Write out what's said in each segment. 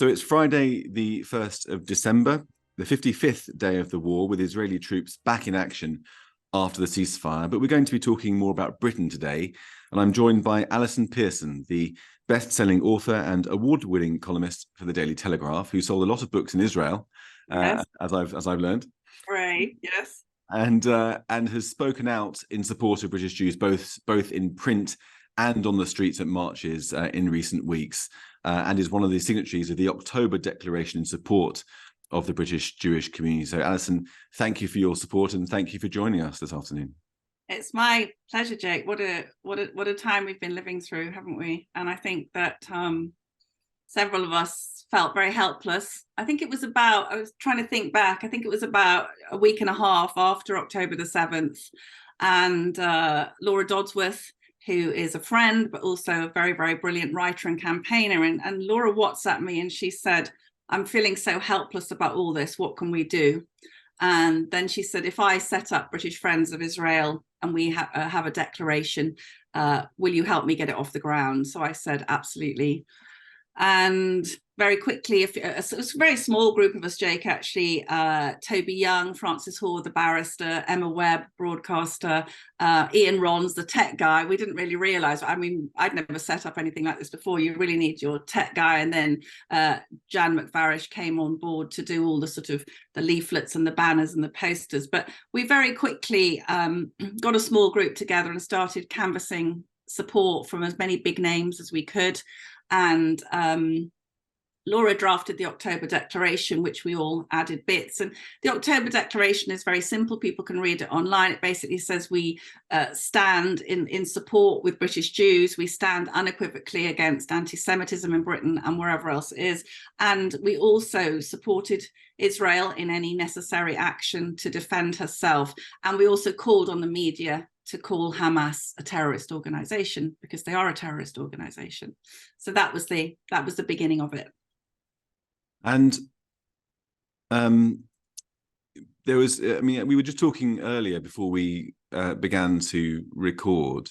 So it's Friday, the 1st of December, the 55th day of the war, with Israeli troops back in action after the ceasefire. But we're going to be talking more about Britain today. And I'm joined by Alison Pearson, the best-selling author and award-winning columnist for the Daily Telegraph, who sold a lot of books in Israel, yes. as I've learned. Right, yes. And has spoken out in support of British Jews, both in print and on the streets at marches in recent weeks, and is one of the signatories of the October Declaration in support of the British Jewish community. So, Alison, thank you for your support and thank you for joining us this afternoon. It's my pleasure, Jake. What a time we've been living through, haven't we? And I think that several of us felt very helpless. I was trying to think back, I think it was about a week and a half after October the 7th, and Laura Dodsworth, who is a friend, but also a very, very brilliant writer and campaigner. And Laura WhatsApped me and she said, I'm feeling so helpless about all this. What can we do? And then she said, if I set up British Friends of Israel and we have a declaration, will you help me get it off the ground? So I said, absolutely. And very quickly, it was a very small group of us, Jake, actually, Toby Young, Francis Hall, the barrister, Emma Webb, broadcaster, Ian Rons, the tech guy. We didn't really realize, I mean, I'd never set up anything like this before. You really need your tech guy. And then Jan McVarish came on board to do all the sort of the leaflets and the banners and the posters. But we very quickly got a small group together and started canvassing support from as many big names as we could. And Laura drafted the October Declaration, which we all added bits. And the October Declaration is very simple. People can read it online. It basically says we stand in support with British Jews. We stand unequivocally against anti-Semitism in Britain and wherever else it is. And we also supported Israel in any necessary action to defend herself. And we also called on the media to call Hamas a terrorist organization, because they are a terrorist organization. So that was the beginning of it. And there was, I mean, we were just talking earlier before we began to record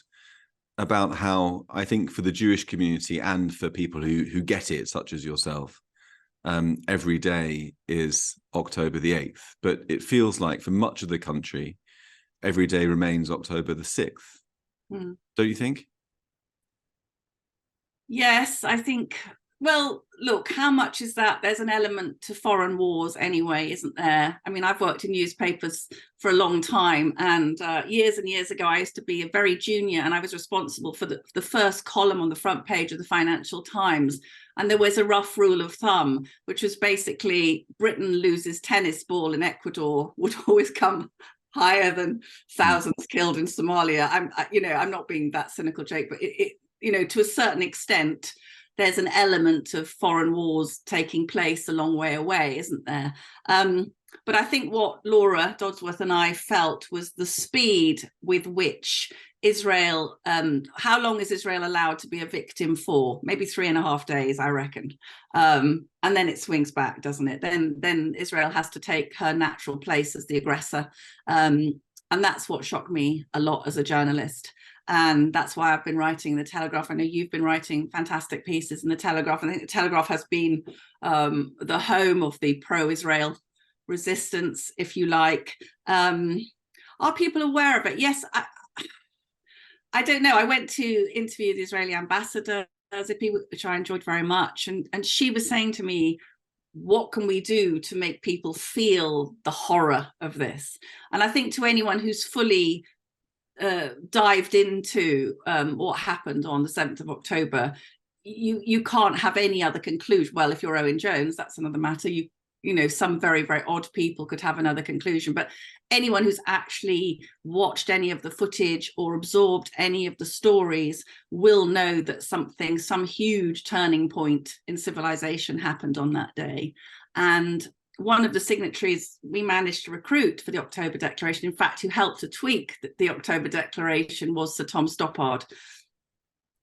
about how I think for the Jewish community and for people who get it, such as yourself, every day is October the 8th. But it feels like for much of the country, every day remains October the 6th. Don't you think? Yes, I think, well, look, how much is that? There's an element to foreign wars anyway, isn't there? I mean, I've worked in newspapers for a long time, and years and years ago, I used to be a very junior, and I was responsible for the first column on the front page of the Financial Times. And there was a rough rule of thumb, which was basically Britain loses tennis ball in Ecuador would always come higher than thousands killed in Somalia. I'm not being that cynical, Jake, but to a certain extent, there's an element of foreign wars taking place a long way away, isn't there? But I think what Laura Dodsworth and I felt was the speed with which Israel, how long is Israel allowed to be a victim for? Maybe 3.5 days, I reckon. And then it swings back, doesn't it? Then Israel has to take her natural place as the aggressor. And that's what shocked me a lot as a journalist. And that's why I've been writing the Telegraph. I know you've been writing fantastic pieces in the Telegraph. I think the Telegraph has been the home of the pro-Israel resistance, if you like. Are people aware of it? Yes, I don't know. I went to interview the Israeli ambassador, Zippy, which I enjoyed very much. And she was saying to me, what can we do to make people feel the horror of this? And I think to anyone who's fully dived into what happened on the 7th of October, you can't have any other conclusion. Well, if you're Owen Jones, that's another matter. Some very, very odd people could have another conclusion, but anyone who's actually watched any of the footage or absorbed any of the stories will know that some huge turning point in civilization happened on that day. And one of the signatories we managed to recruit for the October Declaration, in fact, who helped to tweak the October Declaration, was Sir Tom Stoppard.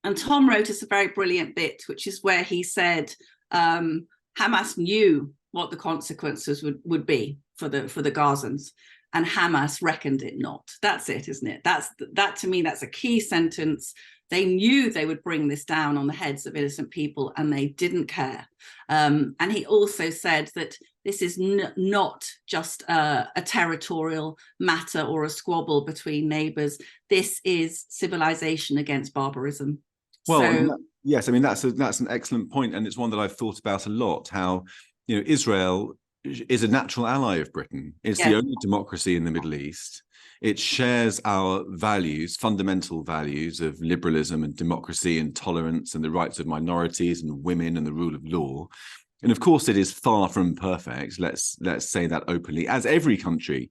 And Tom wrote us a very brilliant bit, which is where he said Hamas knew what the consequences would be for the Gazans, and Hamas reckoned it not. That's it, isn't it? That to me, that's a key sentence. They knew they would bring this down on the heads of innocent people, and they didn't care. And he also said that this is not just a territorial matter or a squabble between neighbours. This is civilization against barbarism. Well, So, yes, I mean that's an excellent point, and it's one that I've thought about a lot. How, you know, Israel is a natural ally of Britain. It's the only democracy in the Middle East. It shares our values, fundamental values of liberalism and democracy and tolerance and the rights of minorities and women and the rule of law. And of course, it is far from perfect. Let's say that openly, as every country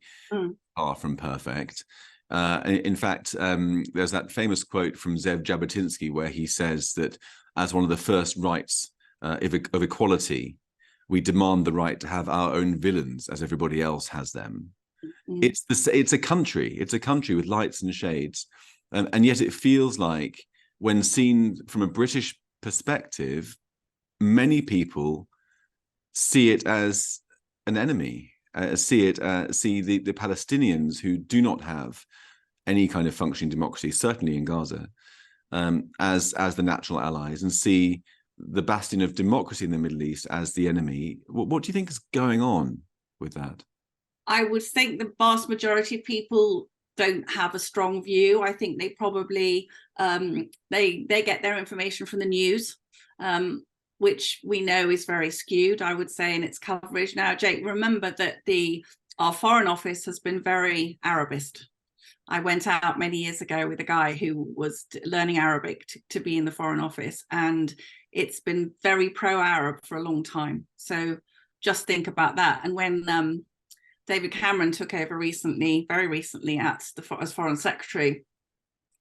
far from perfect. In fact, there's that famous quote from Zev Jabotinsky where he says that as one of the first rights of equality, we demand the right to have our own villains as everybody else has them. It's a country with lights and shades, and yet it feels like, when seen from a British perspective, many people see it as an enemy, see the Palestinians, who do not have any kind of functioning democracy, certainly in Gaza, as the natural allies, and see the bastion of democracy in the Middle East as the enemy. What do you think is going on with that? I would think the vast majority of people don't have a strong view. I think they probably they get their information from the news, which we know is very skewed, I would say, in its coverage. Now, Jake, remember that our Foreign Office has been very Arabist. I went out many years ago with a guy who was learning Arabic to be in the Foreign Office, and it's been very pro-Arab for a long time. So just think about that. And when David Cameron took over very recently as Foreign Secretary,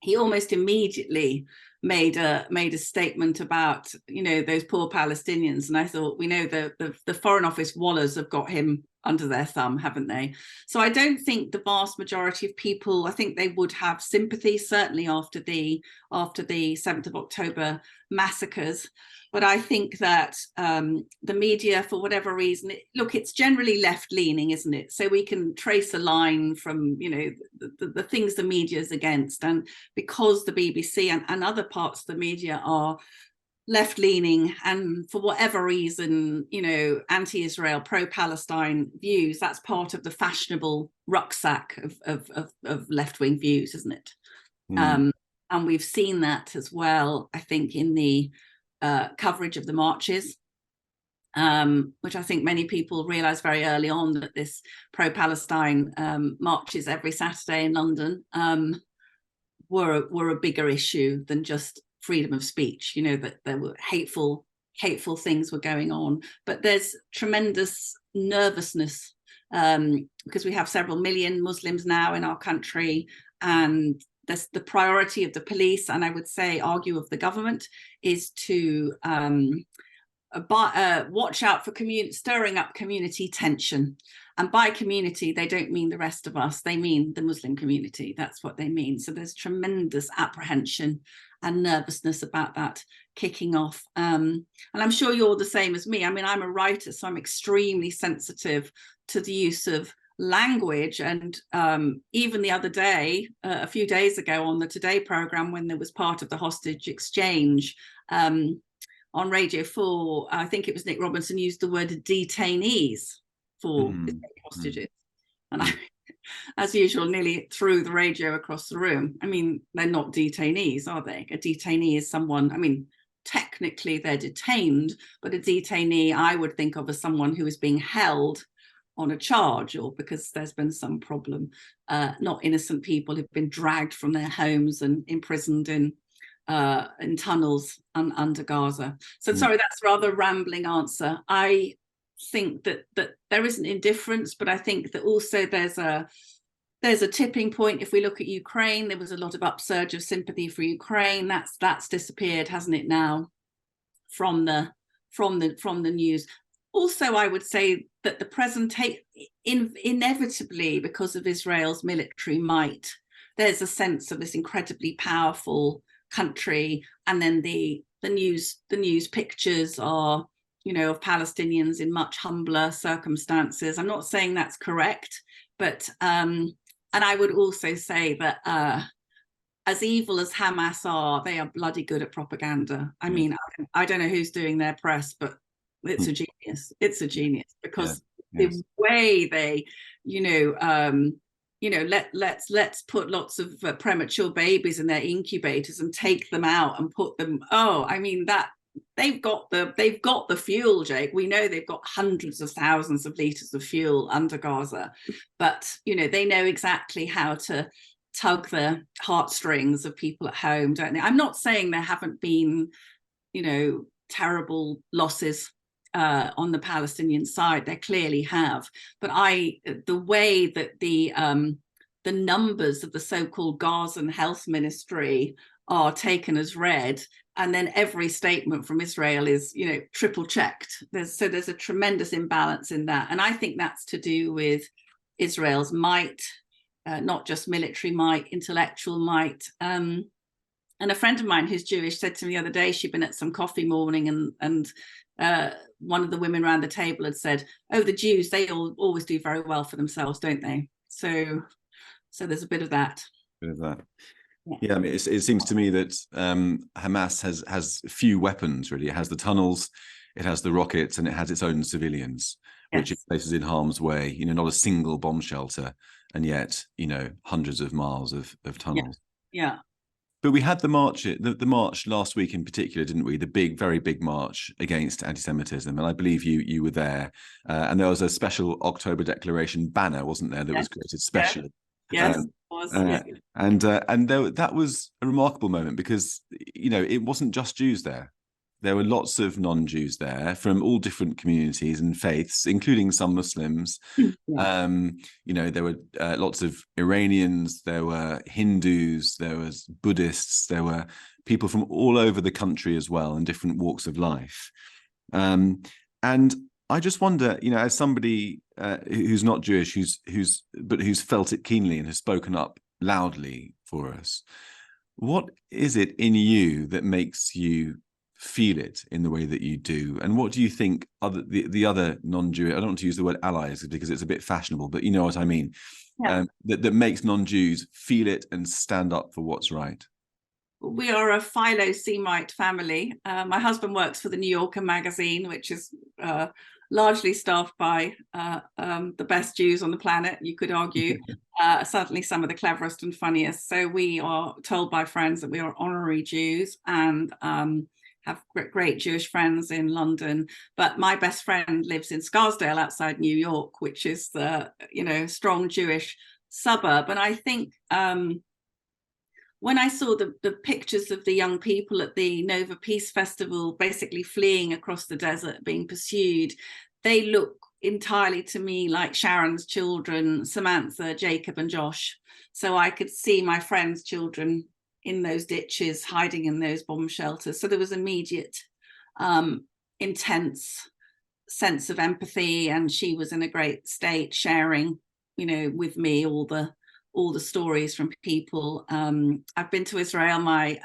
he almost immediately made a statement about, you know, those poor Palestinians. And I thought, we know the Foreign Office wallahs have got him under their thumb, haven't they? So I don't think the vast majority of people, I think they would have sympathy, certainly after the 7th of October massacres. But I think that the media, for whatever reason, it's generally left-leaning, isn't it? So we can trace a line from, you know, the things the media is against. And because the BBC and other parts of the media are left-leaning, and for whatever reason, you know, anti-Israel, pro-Palestine views, that's part of the fashionable rucksack of left-wing views, isn't it? And we've seen that as well, I think, in the coverage of the marches, which I think many people realised very early on, that this pro-Palestine marches every Saturday in London were a bigger issue than just freedom of speech. You know, that there were hateful things were going on. But there's tremendous nervousness because we have several million Muslims now in our country, and the priority of the police, and I would say argue of the government, is to watch out for stirring up community tension. And by community, they don't mean the rest of us, they mean the Muslim community. That's what they mean. So there's tremendous apprehension and nervousness about that kicking off. And I'm sure you're the same as me. I mean, I'm a writer, so I'm extremely sensitive to the use of language. And even the other day, a few days ago on the Today programme, when there was part of the hostage exchange, on Radio 4, I think it was Nick Robinson used the word detainees for hostages. And I, as usual, nearly threw the radio across the room. I mean, they're not detainees, are they? A detainee is someone, I mean, technically they're detained, but a detainee I would think of as someone who is being held on a charge, or because there's been some problem, not innocent people who've been dragged from their homes and imprisoned in tunnels under Gaza. So sorry, that's a rather rambling answer. I think that there is an indifference, but I think that also there's a tipping point. If we look at Ukraine, there was a lot of upsurge of sympathy for Ukraine. That's disappeared, hasn't it, now, from the news. Also, I would say that the presentation, inevitably, because of Israel's military might, there's a sense of this incredibly powerful country, and then the news pictures are, you know, of Palestinians in much humbler circumstances. I'm not saying that's correct, but and I would also say that as evil as Hamas are, they are bloody good at propaganda. I Yeah. mean, I don't know who's doing their press, but it's Mm. a genius. It's a genius, because Yeah. the way they, let's put lots of premature babies in their incubators and take them out and put them. Oh, I mean, that they've got the fuel, Jake. We know they've got hundreds of thousands of liters of fuel under Gaza, but they know exactly how to tug the heartstrings of people at home, don't they? I'm not saying there haven't been, terrible losses on the Palestinian side. There clearly have, but the way that the numbers of the so-called Gazan health ministry are taken as read, and then every statement from Israel is, triple checked. There's a tremendous imbalance in that, and I think that's to do with Israel's might. Not just military might, intellectual might. And a friend of mine who's Jewish said to me the other day, she'd been at some coffee morning, and one of the women around the table had said, "Oh, the Jews, they always do very well for themselves, don't they?" So there's a bit of that. Yeah, I mean, it seems to me that Hamas has few weapons, really. It has the tunnels, it has the rockets, and it has its own civilians, which it places in harm's way. Not a single bomb shelter, and yet hundreds of miles of tunnels. Yeah. But we had the march last week in particular, didn't we? The very big march against anti-Semitism, and I believe you were there. And there was a special October Declaration banner, wasn't there, that was created specially? Yes, it was. And that was a remarkable moment, because it wasn't just Jews there. There were lots of non-Jews there from all different communities and faiths, including some Muslims. Yeah. There were lots of Iranians, there were Hindus, there was Buddhists, there were people from all over the country as well, in different walks of life. And I just wonder, as somebody who's not Jewish, who's felt it keenly and has spoken up loudly for us, what is it in you that makes you feel it in the way that you do? And what do you think the other non-Jewish, I don't want to use the word allies because it's a bit fashionable, but you know what I mean, that makes non-Jews feel it and stand up for what's right? We are a Philo-Semite family. My husband works for the New Yorker magazine, which is largely staffed by the best Jews on the planet, you could argue. Certainly some of the cleverest and funniest. So we are told by friends that we are honorary Jews, and have great Jewish friends in London. But my best friend lives in Scarsdale outside New York, which is the strong Jewish suburb. And I think when I saw the pictures of the young people at the Nova Peace Festival, basically fleeing across the desert, being pursued, they look entirely to me like Sharon's children, Samantha, Jacob, and Josh. So I could see my friends' children in those ditches, hiding in those bomb shelters. So there was immediate, intense sense of empathy, and she was in a great state, sharing, with me all the stories from people. I've been to Israel. My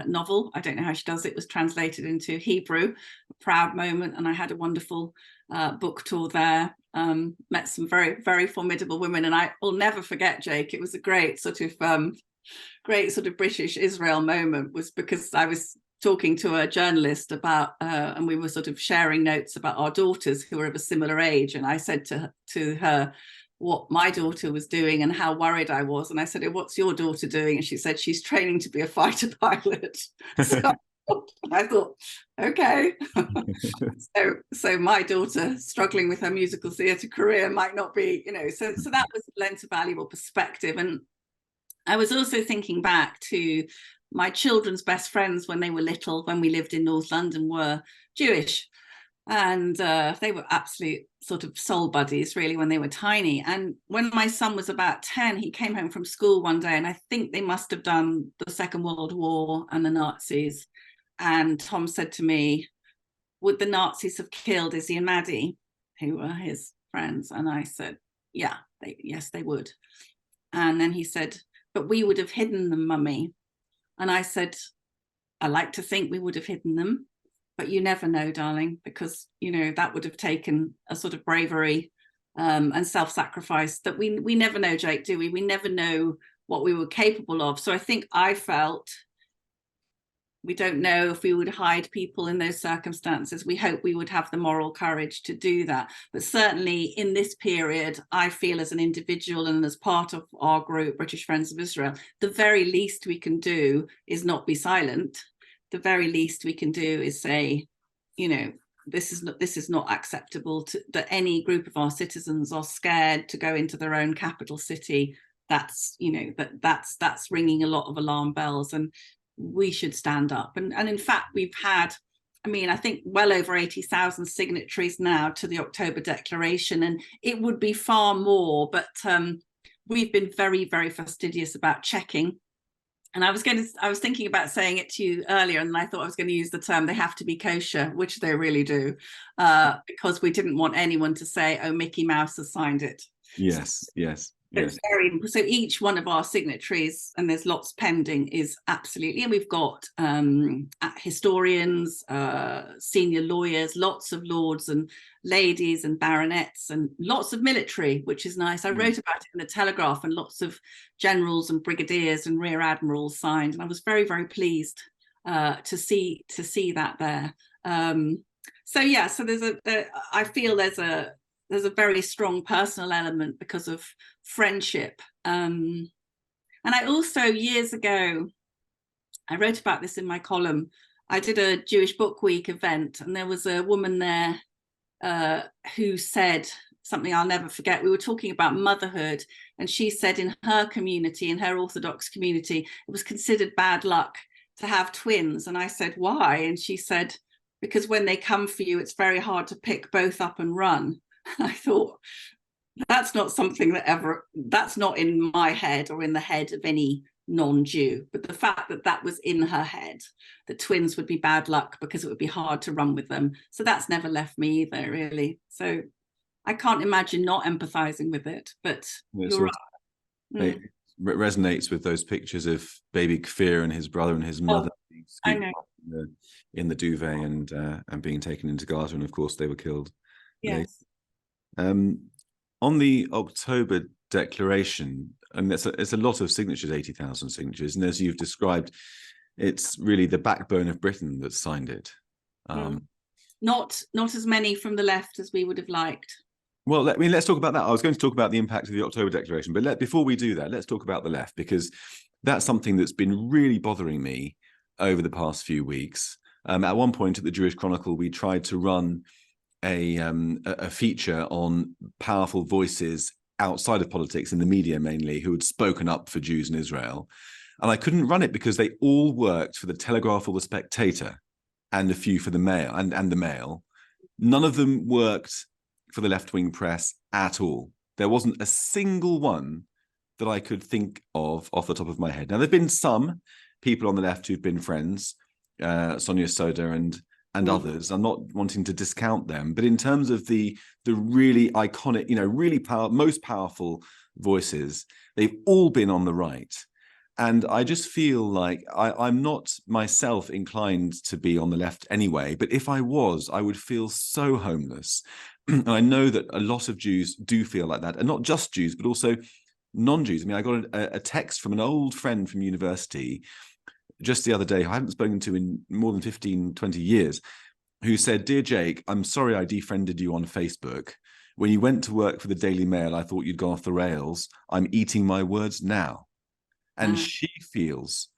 novel, I don't know how she does it, was translated into Hebrew, a proud moment, and I had a wonderful book tour there. Met some very, very formidable women, and I will never forget, Jake. It was a great sort of British Israel moment, was because I was talking to a journalist about, and we were sort of sharing notes about our daughters who were of a similar age, and I said to her what my daughter was doing and how worried I was. And I said, "Oh, what's your daughter doing?" And she said, "She's training to be a fighter pilot." So I thought, okay. so my daughter struggling with her musical theatre career might not be, so that was lent a valuable perspective. And I was also thinking back to my children's best friends when they were little, when we lived in North London, were Jewish. And they were absolute sort of soul buddies, really, when they were tiny. And when my son was about 10, he came home from school one day, and I think they must have done the Second World War and the Nazis. And Tom said to me, "Would the Nazis have killed Izzy and Maddie, who were his friends?" And I said, yes, they would. And then he said, "But we would have hidden them, Mummy." And I said, "I like to think we would have hidden them, but you never know, darling, because that would have taken a sort of bravery and self-sacrifice that we never know, Jake, do we? We never know what we were capable of. So I think I felt, we don't know if we would hide people in those circumstances. We hope we would have the moral courage to do that. But certainly in this period, I feel as an individual and as part of our group, British Friends of Israel, the very least we can do is not be silent. The very least we can do is say, you know, this is not acceptable, that any group of our citizens are scared to go into their own capital city. That's, you know, that's ringing a lot of alarm bells, and we should stand up. And in fact, we've had, I mean, I think well over 80,000 signatories now to the October Declaration, and it would be far more, but we've been very, very fastidious about checking. And I was thinking about saying it to you earlier, and I thought I was going to use the term, they have to be kosher, which they really do, because we didn't want anyone to say, oh, Mickey Mouse has signed it. Yes, yes. It's very, so each one of our signatories, and there's lots pending, is absolutely, and we've got historians, senior lawyers, lots of lords and ladies and baronets, and lots of military, which is nice. I wrote about it in the Telegraph, and lots of generals and brigadiers and rear admirals signed, and I was very, very pleased to see that there. So yeah, so I feel there's a very strong personal element because of friendship. And I also, years ago, I wrote about this in my column. I did a Jewish Book Week event, and there was a woman there who said something I'll never forget. We were talking about motherhood, and she said in her community, in her Orthodox community, it was considered bad luck to have twins. And I said, why? And she said, because when they come for you, it's very hard to pick both up and run. I thought, that's not something that's not in my head or in the head of any non-Jew. But the fact that that was in her head, that twins would be bad luck because it would be hard to run with them. So that's never left me either, really. So I can't imagine not empathizing with it, but you're right. It resonates with those pictures of baby Kfir and his brother and his mother being scooped up in the duvet and being taken into Gaza, and of course they were killed. Yes. On the October Declaration, and it's a lot of signatures, 80,000 signatures, and as you've described, it's really the backbone of Britain that signed it. Not as many from the left as we would have liked. Well, let's talk about that. I was going to talk about the impact of the October Declaration, but before we do that, let's talk about the left, because that's something that's been really bothering me over the past few weeks. At one point at the Jewish Chronicle, we tried to run a feature on powerful voices outside of politics, in the media mainly, who had spoken up for Jews in Israel. And I couldn't run it because they all worked for the Telegraph or the Spectator, and a few for the Mail and the Mail. None of them worked for the left-wing press at all. There wasn't a single one that I could think of off the top of my head. Now, there've been some people on the left who've been friends, Sonia Soda and others. I'm not wanting to discount them, but in terms of the really iconic, really most powerful voices, they've all been on the right. And I just feel like I'm not myself inclined to be on the left anyway, but if I was, I would feel so homeless. And I know that a lot of Jews do feel like that, and not just Jews, but also non-Jews. I mean, I got a text from an old friend from university just the other day, who I haven't spoken to in more than 15, 20 years, who said, "Dear Jake, I'm sorry I defriended you on Facebook. When you went to work for the Daily Mail, I thought you'd gone off the rails. I'm eating my words now." And she feels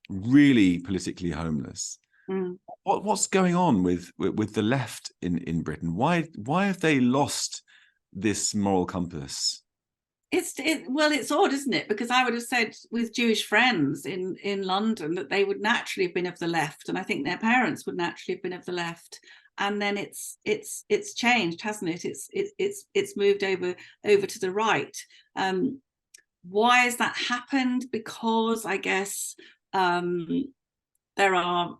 really politically homeless. What's going on with the left in Britain? Why have they lost this moral compass? It's odd, isn't it? Because I would have said with Jewish friends in London that they would naturally have been of the left, and I think their parents would naturally have been of the left. And then it's changed, hasn't it? It's moved over to the right. Why has that happened? Because I guess there are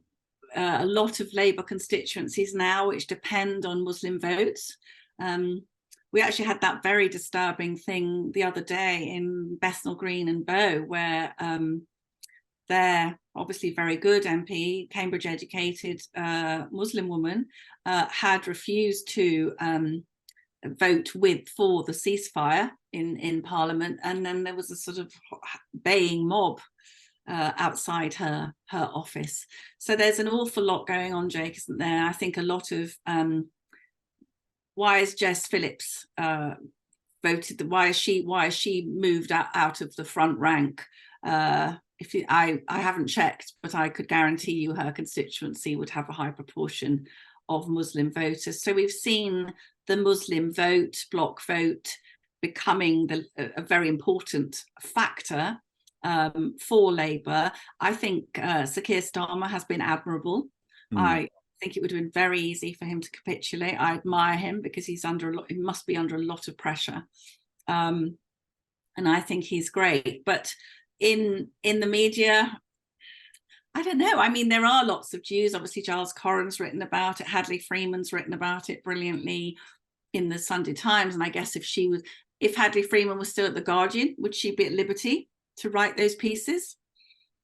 a lot of Labour constituencies now which depend on Muslim votes. We actually had that very disturbing thing the other day in Bethnal Green and Bow, where their obviously very good MP, Cambridge educated Muslim woman, had refused to vote for the ceasefire in Parliament, and then there was a sort of baying mob outside her office. So there's an awful lot going on, Jake, isn't there? I think a lot of why is Jess Phillips voted? Why is she moved out of the front rank? I haven't checked, but I could guarantee you her constituency would have a high proportion of Muslim voters. So we've seen the Muslim vote, block vote, becoming a very important factor for Labour. I think Sir Keir Starmer has been admirable. I think it would have been very easy for him to capitulate. I admire him because he must be under a lot of pressure, and I think he's great. But in the media, I don't know. I mean, there are lots of Jews. Obviously, Giles Coren's written about it. Hadley Freeman's written about it brilliantly in the Sunday Times. And I guess if Hadley Freeman was still at the Guardian, would she be at liberty to write those pieces?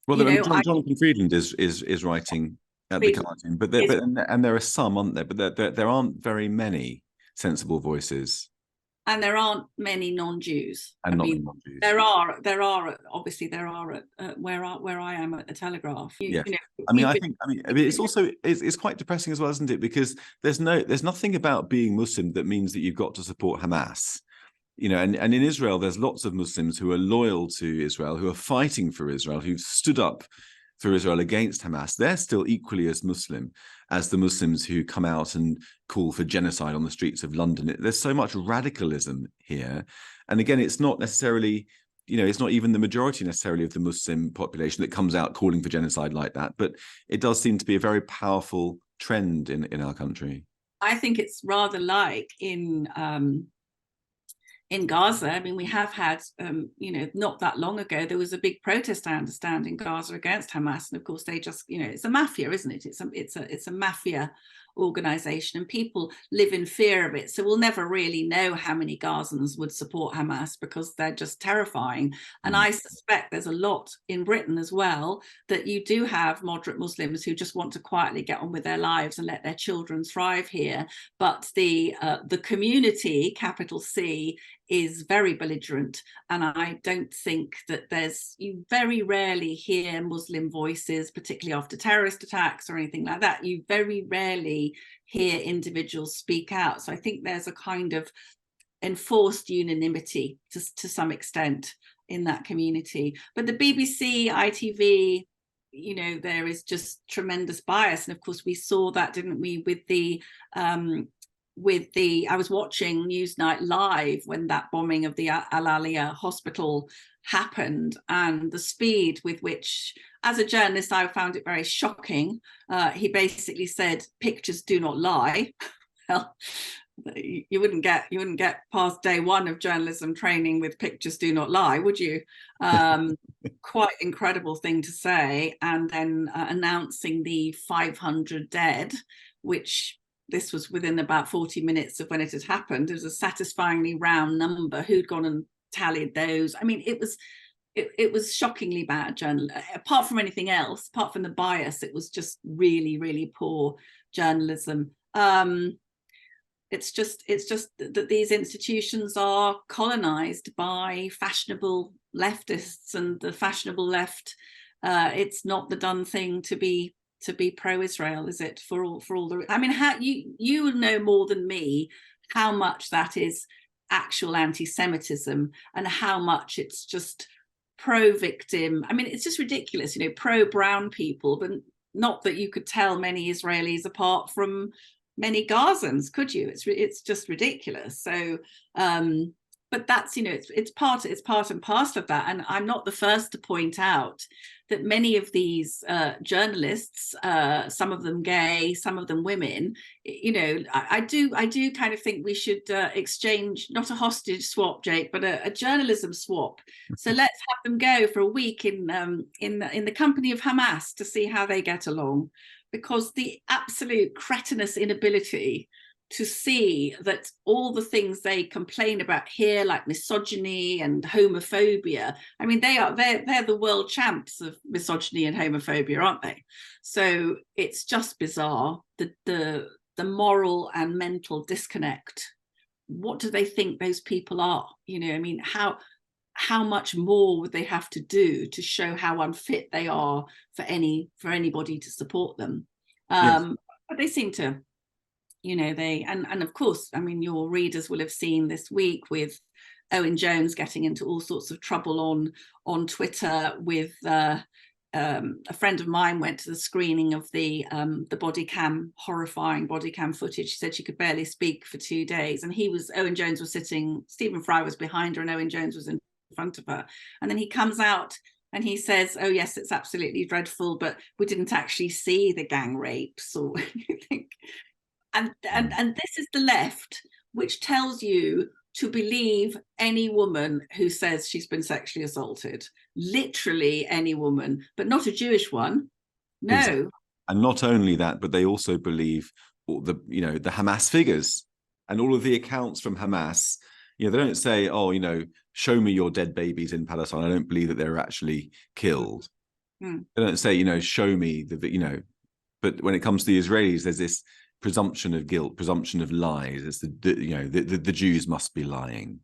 Well, Jonathan Freedland is writing at the Guardian, but there are some, aren't there? But there aren't very many sensible voices. And there aren't many non-Jews. Non-Jews. There are obviously there are where I am at the Telegraph. I think it's also it's quite depressing as well, isn't it? Because there's nothing about being Muslim that means that you've got to support Hamas. And in Israel, there's lots of Muslims who are loyal to Israel, who are fighting for Israel, who've stood up for Israel against Hamas. They're still equally as Muslim as the Muslims who come out and call for genocide on the streets of London. There's so much radicalism here. And again, it's not necessarily, it's not even the majority necessarily of the Muslim population that comes out calling for genocide like that. But it does seem to be a very powerful trend in our country. I think it's rather like in Gaza. I mean, we have had, not that long ago, there was a big protest, I understand, in Gaza against Hamas. And of course, they just, it's a mafia, isn't it? It's a mafia organization, and people live in fear of it. So we'll never really know how many Gazans would support Hamas because they're just terrifying. And I suspect there's a lot in Britain as well, that you do have moderate Muslims who just want to quietly get on with their lives and let their children thrive here. But the community, capital C, is very belligerent, and I don't think that you very rarely hear Muslim voices, particularly after terrorist attacks or anything like that. You very rarely hear individuals speak out. So I think there's a kind of enforced unanimity to some extent in that community. But the BBC, ITV, there is just tremendous bias, and of course we saw that, didn't we, I was watching Newsnight live when that bombing of the Al Aliyah hospital happened, and the speed with which, as a journalist, I found it very shocking. He basically said, "Pictures do not lie." Well, you wouldn't get past day one of journalism training with "pictures do not lie," would you? Quite incredible thing to say. And then announcing the 500 dead, which this was within about 40 minutes of when it had happened. It was a satisfyingly round number. Who'd gone and tallied those? I mean, it was shockingly bad journalism. Apart from anything else, apart from the bias, it was just really, really poor journalism. It's just that these institutions are colonized by fashionable leftists, and the fashionable left, it's not the done thing to be pro-Israel, is it? For all the, I mean, how you know more than me how much that is actual anti-Semitism and how much it's just pro-victim. I mean, it's just ridiculous, pro-brown people, but not that you could tell many Israelis apart from many Gazans, could you? It's just ridiculous. So but that's, it's part and parcel of that. And I'm not the first to point out that many of these journalists, some of them gay, some of them women, I do kind of think we should exchange, not a hostage swap, Jake, but a journalism swap. So let's have them go for a week in the company of Hamas to see how they get along, because the absolute cretinous inability to see that all the things they complain about here, like misogyny and homophobia, I mean, they're the world champs of misogyny and homophobia, aren't they? So it's just bizarre, the moral and mental disconnect what do they think those people are? You know, I mean, how much more would they have to do to show how unfit they are for anybody to support them? Yes. But they seem to, you know, and of course, I mean, your readers will have seen this week with Owen Jones getting into all sorts of trouble on Twitter with a friend of mine went to the screening of the body cam, horrifying body cam footage. She said she could barely speak for 2 days, and Owen Jones was sitting, Stephen Fry was behind her, and Owen Jones was in front of her. And then he comes out and he says, "Oh yes, it's absolutely dreadful, but we didn't actually see the gang rapes." Or you think, and this is the left, which tells you to believe any woman who says she's been sexually assaulted, literally any woman, but not a Jewish one. No. Exactly. And not only that, but they also believe the Hamas figures and all of the accounts from Hamas. You know, they don't say, "Oh, you know, show me your dead babies in Palestine. I don't believe that they're actually killed." They don't say, you know, show me you know. But when it comes to the Israelis, there's this presumption of guilt, presumption of lies. It's the Jews must be lying.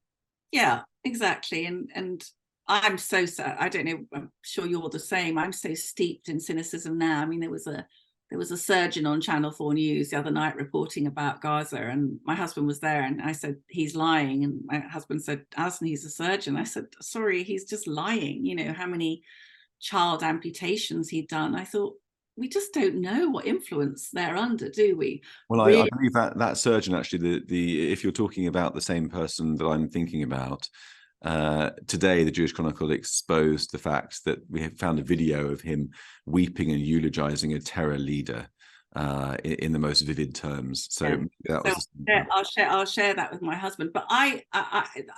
Yeah, exactly. And I'm so sad. I don't know, I'm sure you're the same. I'm so steeped in cynicism now. I mean, there was a surgeon on Channel 4 News the other night reporting about Gaza, and my husband was there, and I said, "He's lying." And my husband said, "Alison, he's a surgeon." I said, "Sorry, he's just lying." You know, how many child amputations he'd done. I thought, we just don't know what influence they're under, do we? Well, really? I believe that surgeon actually, the if you're talking about the same person that I'm thinking about, today the Jewish Chronicle exposed the fact that we have found a video of him weeping and eulogizing a terror leader in the most vivid terms. So I'll share that with my husband. But I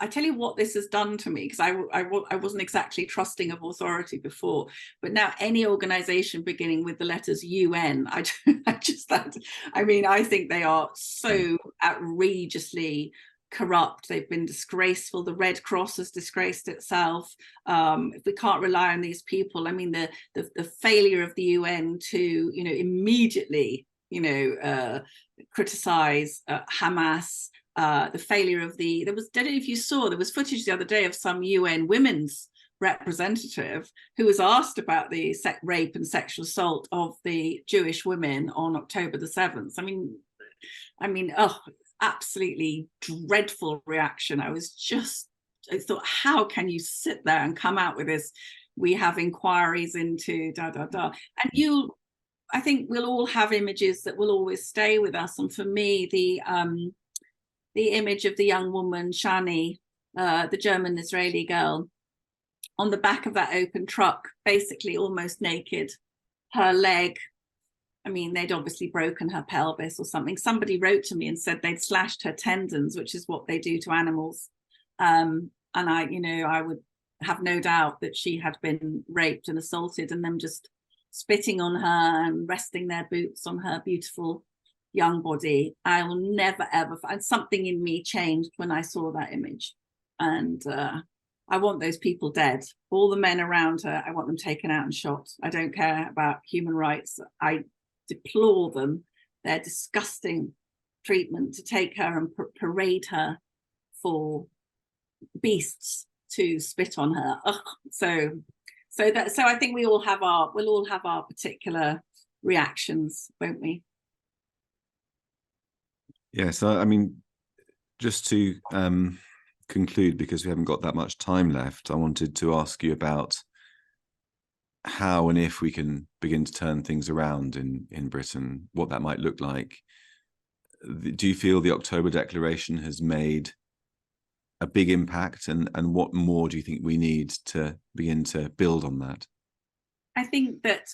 tell you what this has done to me, because I wasn't exactly trusting of authority before, but now any organization beginning with the letters UN, I think they are so outrageously corrupt. They've been disgraceful. The Red Cross has disgraced itself. If we can't rely on these people, I mean, the failure of the UN to, you know, immediately, you know, criticize Hamas, the failure of I don't know if you saw, there was footage the other day of some UN women's representative who was asked about the rape and sexual assault of the Jewish women on October the 7th. I mean, absolutely dreadful reaction. I thought, how can you sit there and come out with this? We have inquiries into and I think we'll all have images that will always stay with us. And for me, the image of the young woman Shani, the German Israeli girl, on the back of that open truck, basically almost naked, her leg, I mean, they'd obviously broken her pelvis or something. Somebody wrote to me and said they'd slashed her tendons, which is what they do to animals. And I would have no doubt that she had been raped and assaulted, and them just spitting on her and resting their boots on her beautiful young body. I will never, ever find something in me changed when I saw that image. And I want those people dead. All the men around her, I want them taken out and shot. I don't care about human rights. I deplore them, their disgusting treatment to take her and parade her for beasts to spit on her. Ugh. So I think we'll all have our particular reactions, won't we? Yes, I mean, just to conclude, because we haven't got that much time left, I wanted to ask you about how and if we can begin to turn things around in Britain, what that might look like. Do you feel the October Declaration has made a big impact, and what more do you think we need to begin to build on that? I think that,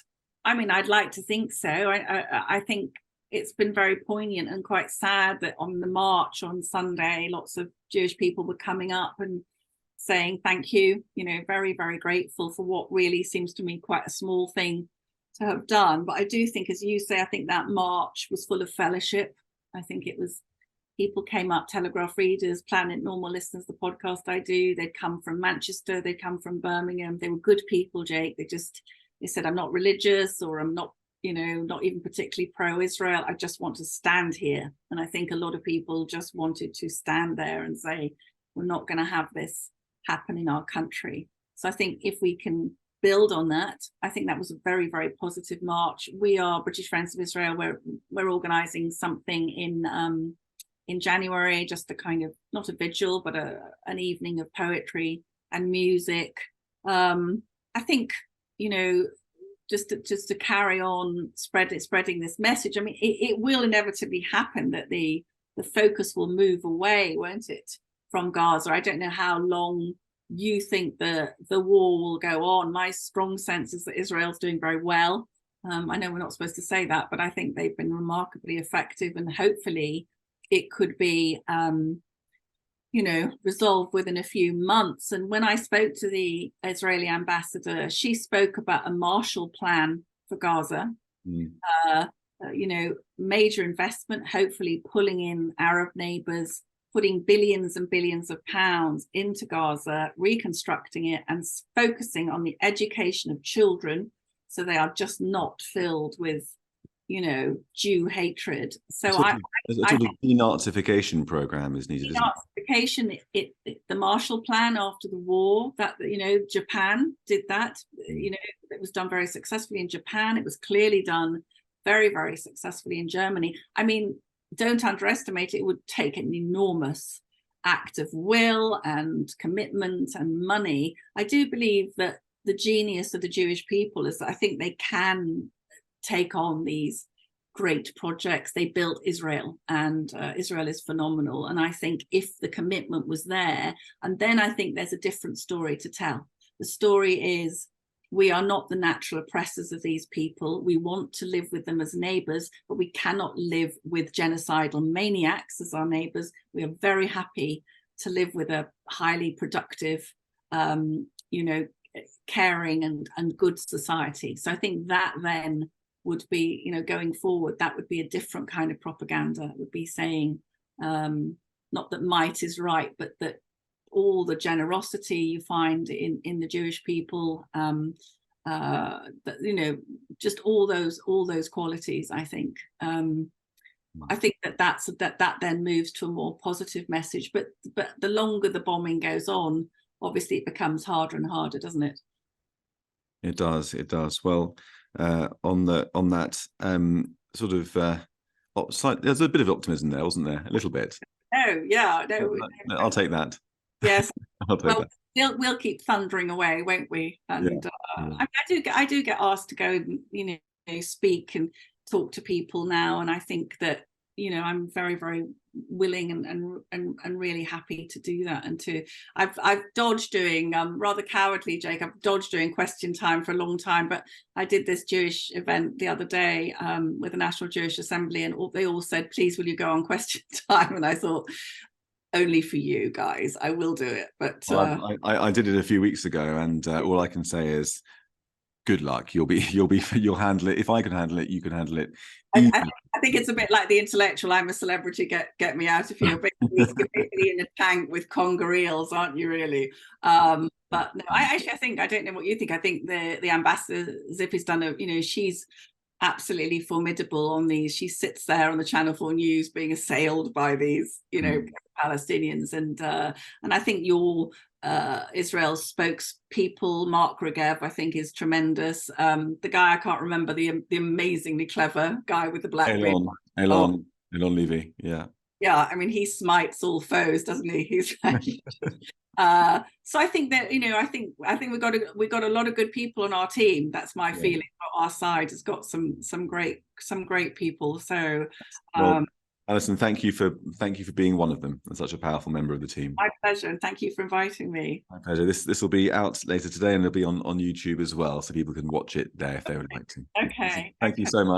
I mean, I'd like to think so. I think it's been very poignant and quite sad that on the march on Sunday, lots of Jewish people were coming up and saying thank you, you know, very, very grateful for what really seems to me quite a small thing to have done. But I do think, as you say, I think that march was full of fellowship. I think it was, people came up, Telegraph readers, Planet Normal listeners, the podcast I do, they'd come from Manchester, they'd come from Birmingham. They were good people, Jake. They said, I'm not religious, or I'm not not even particularly pro-Israel. I just want to stand here. And I think a lot of people just wanted to stand there and say, we're not going to have this happen in our country. So I think if we can build on that, I think that was a very, very positive march. We are British Friends of Israel. We're organising something in January, just a kind of, not a vigil, but an evening of poetry and music. I think, just to carry on spreading this message. I mean, it will inevitably happen that the focus will move away, won't it, from Gaza? I don't know how long you think the war will go on. My strong sense is that Israel's doing very well. I know we're not supposed to say that, but I think they've been remarkably effective, and hopefully it could be resolved within a few months. And when I spoke to the Israeli ambassador, she spoke about a Marshall Plan for Gaza, major investment, hopefully pulling in Arab neighbors, putting billions and billions of pounds into Gaza, reconstructing it and focusing on the education of children, so they are just not filled with Jew hatred. So a sort of denazification program is needed. Denazification, the Marshall Plan after the war, that Japan did that. It was done very successfully in Japan. It was clearly done very, very successfully in Germany. I mean, don't underestimate it. It would take an enormous act of will and commitment and money. I do believe that the genius of the Jewish people is that I think they can take on these great projects. They built Israel, and Israel is phenomenal. And I think if the commitment was there, and then I think there's a different story to tell. The story is, we are not the natural oppressors of these people. We want to live with them as neighbors, but we cannot live with genocidal maniacs as our neighbors. We are very happy to live with a highly productive, caring and good society. So I think that then would be, going forward, that would be a different kind of propaganda. It would be saying, not that might is right, but that all the generosity you find in the Jewish people, just all those qualities. I think that then moves to a more positive message. But the longer the bombing goes on, obviously it becomes harder and harder, doesn't it? It does. Well, on that sort of side, there's a bit of optimism there, wasn't there? A little bit. Oh yeah, no. I'll take that. Yes. I'll take that. We'll keep thundering away, won't we? And I do get asked to go, speak and talk to people now, and I think that I'm very, very willing and really happy to do that. And I've dodged doing rather cowardly, Jake. I've dodged doing question time for a long time, but I did this Jewish event the other day with the National Jewish Assembly, and they all said, "Please, will you go on question time?" And I thought, only for you guys, I will do it. But I did it a few weeks ago, and all I can say is, good luck. You'll handle it. If I can handle it, you can handle it. I think it's a bit like the intellectual. I'm a celebrity. Get me out of here. Basically in a tank with conger eels, aren't you? Really? But no, I think, I don't know what you think. I think the ambassador Zippy's done she's absolutely formidable on these. She sits there on the Channel 4 News being assailed by these Palestinians, and I think your Israel's spokespeople, Mark Regev, I think is tremendous. The guy, I can't remember, the amazingly clever guy with the black beard. Elon Levy, yeah. I mean, he smites all foes, doesn't he? He's like, so I think that I think we got a lot of good people on our team. That's my feeling. Our side has got some great people. So Alison, thank you for being one of them and such a powerful member of the team. My pleasure, and thank you for inviting me. My pleasure. This will be out later today, and it'll be on YouTube as well, so people can watch it there if they would like to. Okay. Thank you so much.